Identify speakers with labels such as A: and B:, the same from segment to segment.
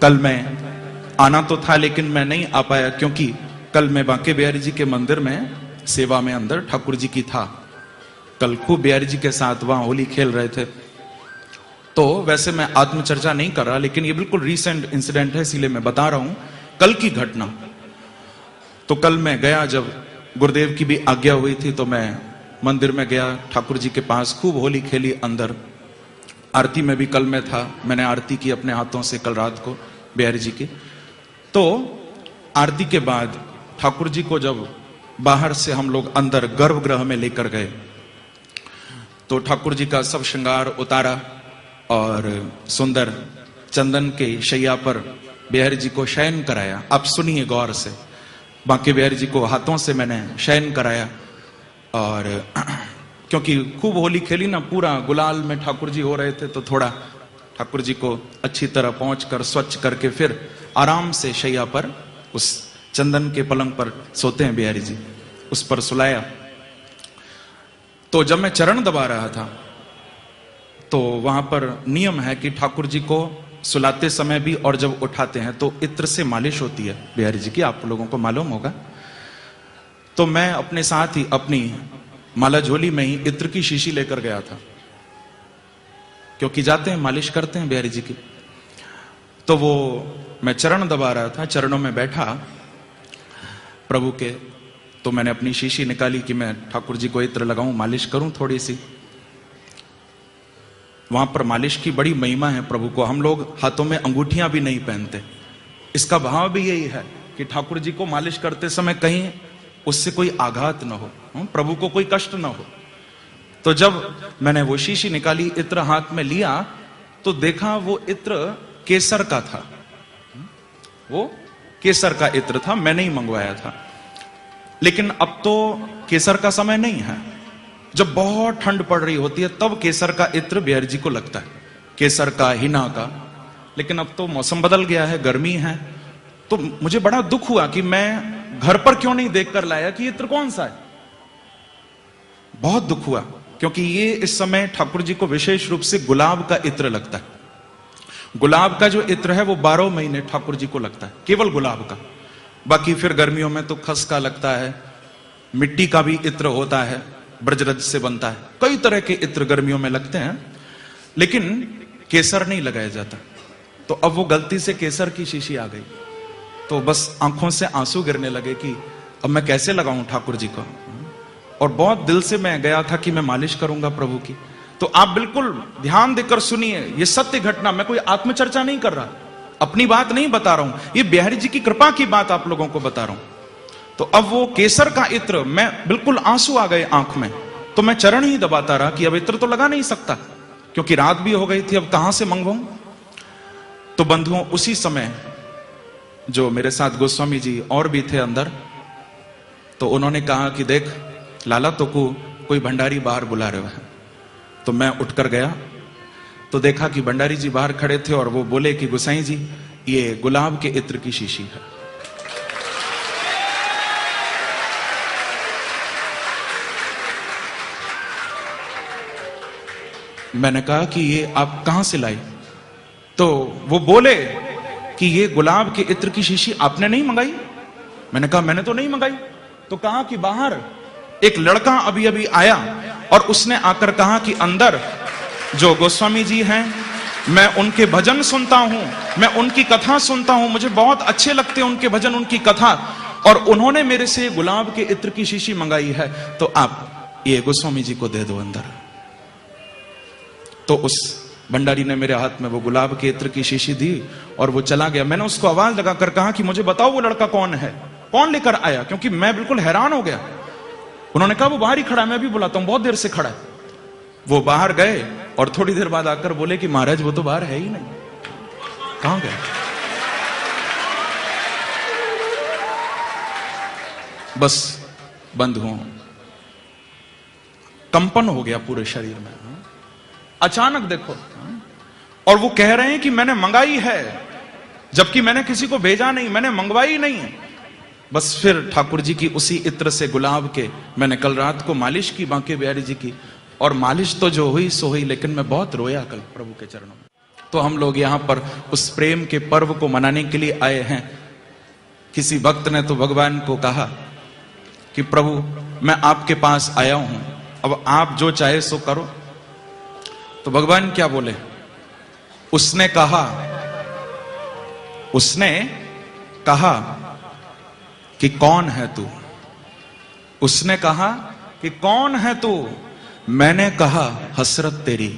A: कल मैं आना तो था लेकिन मैं नहीं आ पाया, क्योंकि कल मैं बांके बिहारी जी के मंदिर में सेवा में अंदर ठाकुर जी की था। कल खूब बिहारी जी के साथ वहां होली खेल रहे थे। तो वैसे मैं आत्मचर्चा नहीं कर रहा, लेकिन ये बिल्कुल रीसेंट इंसिडेंट है, इसीलिए मैं बता रहा हूं कल की घटना। तो कल मैं गया, जब गुरुदेव की भी आज्ञा हुई थी तो मैं मंदिर में गया, ठाकुर जी के पास खूब होली खेली अंदर। आरती में भी कल मैं था, मैंने आरती की अपने हाथों से कल रात को बिहारी जी की। तो आरती के बाद ठाकुर जी को जब बाहर से हम लोग अंदर गर्भगृह में लेकर गए तो ठाकुर जी का सब श्रृंगार उतारा और सुंदर चंदन के शैया पर बिहारी जी को शयन कराया। आप सुनिए गौर से, बांके बिहारी जी को हाथों से मैंने शयन कराया। और क्योंकि खूब होली खेली ना, पूरा गुलाल में ठाकुर जी हो रहे थे, तो थोड़ा ठाकुर जी को अच्छी तरह पहुंचकर स्वच्छ करके फिर आराम से शैया पर, उस चंदन के पलंग पर सोते हैं बिहारी जी, उस पर सुलाया। तो जब मैं चरण दबा रहा था तो वहां पर नियम है कि ठाकुर जी को सुलाते समय भी और जब उठाते हैं तो इत्र से मालिश होती है बिहारी जी की, आप लोगों को मालूम होगा। तो मैं अपने साथ ही अपनी माला झोली में ही इत्र की शीशी लेकर गया था, क्योंकि जाते हैं मालिश करते हैं बिहारी जी की। तो वो मैं चरण दबा रहा था, चरणों में बैठा प्रभु के, तो मैंने अपनी शीशी निकाली कि मैं ठाकुर जी को इत्र लगाऊं, मालिश करूं थोड़ी सी। वहां पर मालिश की बड़ी महिमा है प्रभु को। हम लोग हाथों में अंगूठियां भी नहीं पहनते, इसका भाव भी यही है कि ठाकुर जी को मालिश करते समय कहीं उससे कोई आघात न हो, प्रभु को कोई कष्ट न हो। तो जब मैंने वो शीशी निकाली, इत्र हाथ में लिया, तो देखा वो इत्र केसर का था। वो केसर का इत्र था, मैंने ही मंगवाया था। लेकिन अब तो केसर का समय नहीं है, जब बहुत ठंड पड़ रही होती है तब केसर का इत्र बिहारी जी को लगता है, केसर का, हिना का। लेकिन अब तो मौसम बदल गया है, गर्मी है। तो मुझे बड़ा दुख हुआ कि मैं घर पर क्यों नहीं देखकर लाया कि इत्र कौन सा है। बहुत दुख हुआ, क्योंकि ये इस समय ठाकुर जी को विशेष रूप से गुलाब का इत्र लगता है। गुलाब का जो इत्र है वो 12 महीने ठाकुर जी को लगता है, केवल गुलाब का। बाकी फिर गर्मियों में तो खस का लगता है, मिट्टी का भी इत्र होता है, ब्रजरज से बनता है, कई तरह के इत्र गर्मियों में लगते हैं, लेकिन केसर नहीं लगाया जाता। तो अब वो गलती से केसर की शीशी आ गई, तो बस आंखों से आंसू गिरने लगे कि अब मैं कैसे लगाऊं ठाकुर जी को। और बहुत दिल से मैं गया था कि मैं मालिश करूंगा प्रभु की। तो आप बिल्कुल ध्यान देकर सुनिए, ये सत्य घटना, मैं कोई आत्मचर्चा नहीं कर रहा, अपनी बात नहीं बता रहा हूं, ये बिहारी जी की कृपा की बात आप लोगों को बता रहा हूं। तो अब वो केसर का इत्र, मैं बिल्कुल आंसू आ गए आंख में, तो मैं चरण ही दबाता रहा कि अब इत्र तो लगा नहीं सकता, क्योंकि रात भी हो गई थी, अब कहां से मंगवाऊं। तो बंधुओं, उसी समय जो मेरे साथ गोस्वामी जी और भी थे अंदर, तो उन्होंने कहा कि देख लाला, तो कोई भंडारी बाहर बुला रहे हैं। तो मैं उठकर गया तो देखा कि भंडारी जी बाहर खड़े थे और वो बोले कि गोसाई जी, ये गुलाब के इत्र की शीशी है। मैंने कहा कि ये आप कहां से लाई? तो वो बोले कि ये गुलाब के इत्र की शीशी आपने नहीं मंगाई? मैंने कहा मैंने तो नहीं मंगाई। तो कहा कि बाहर एक लड़का अभी अभी आया और उसने आकर कहा कि अंदर जो गोस्वामी जी हैं, मैं उनके भजन सुनता हूं, मैं उनकी कथा सुनता हूं, मुझे बहुत अच्छे लगते हैं उनके भजन, उनकी कथा, और उन्होंने मेरे से गुलाब के इत्र की शीशी मंगाई है, तो आप ये गोस्वामी जी को दे दो अंदर। तो उस भंडारी ने मेरे हाथ में वो गुलाब के इत्र की शीशी दी और वो चला गया। मैंने उसको आवाज लगाकर कहा कि मुझे बताओ वो लड़का कौन है, कौन लेकर आया, क्योंकि मैं बिल्कुल हैरान हो गया। उन्होंने कहा वो बाहर ही खड़ा है, मैं भी बुलाता हूं, बहुत देर से खड़ा है। वो बाहर गए और थोड़ी देर बाद आकर बोले कि महाराज वो तो बाहर है ही नहीं, कहां गए? बस बंद हो, कंपन हो गया पूरे शरीर में अचानक, देखो। और वो कह रहे हैं कि मैंने मंगाई है, जबकि मैंने किसी को भेजा नहीं, मैंने मंगवाई नहीं। बस फिर ठाकुर जी की उसी इत्र से गुलाब के मैंने कल रात को मालिश की बांके बिहारी जी की, और मालिश तो जो हुई सो हुई, लेकिन मैं बहुत रोया कल प्रभु के चरणों में। तो हम लोग यहां पर उस प्रेम के पर्व को मनाने के लिए आए हैं। किसी भक्त ने तो भगवान को कहा कि प्रभु मैं आपके पास आया हूं, अब आप जो चाहे सो करो। तो भगवान क्या बोले? उसने कहा कि कौन है तू? उसने कहा कि कौन है तू? मैंने कहा हसरत तेरी।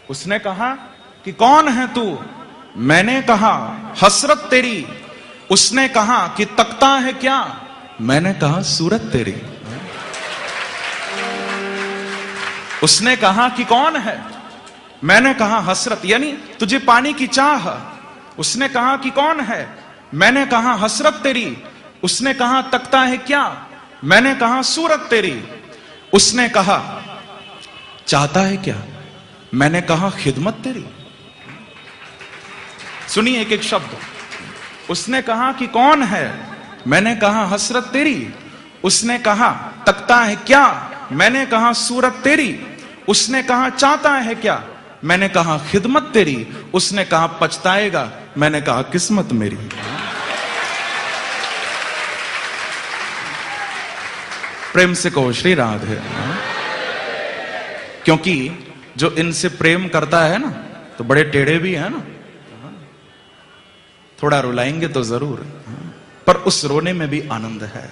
A: उसने कहा कि कौन है तू? मैंने कहा हसरत तेरी। उसने कहा कि तकता है क्या? मैंने कहा सूरत तेरी। उसने कहा कि कौन है? मैंने कहा हसरत, यानी तुझे पाने की चाह। उसने कहा कि कौन है? मैंने कहा हसरत तेरी। उसने कहा तकता है क्या? मैंने कहा सूरत तेरी। उसने कहा चाहता है क्या? मैंने कहा खिदमत तेरी। सुनिए एक एक शब्द। उसने कहा कि कौन है? मैंने कहा हसरत तेरी। उसने कहा तकता है क्या? मैंने कहा सूरत तेरी। उसने कहा चाहता है क्या? मैंने कहा खिदमत तेरी। उसने कहा पछताएगा। मैंने कहा किस्मत मेरी। प्रेम से कहो श्री राधे। क्योंकि जो इनसे प्रेम करता है ना, तो बड़े टेढ़े भी है ना, थोड़ा रुलाएंगे तो जरूर, पर उस रोने में भी आनंद है।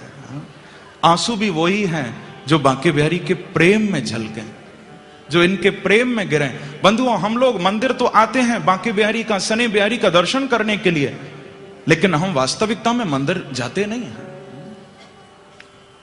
A: आंसू भी वही हैं जो बांके बिहारी के प्रेम में झलके, जो इनके प्रेम में गिरे। बंधुओं, हम लोग मंदिर तो आते हैं बांके बिहारी का, सने बिहारी का दर्शन करने के लिए, लेकिन हम वास्तविकता में मंदिर जाते नहीं हैं।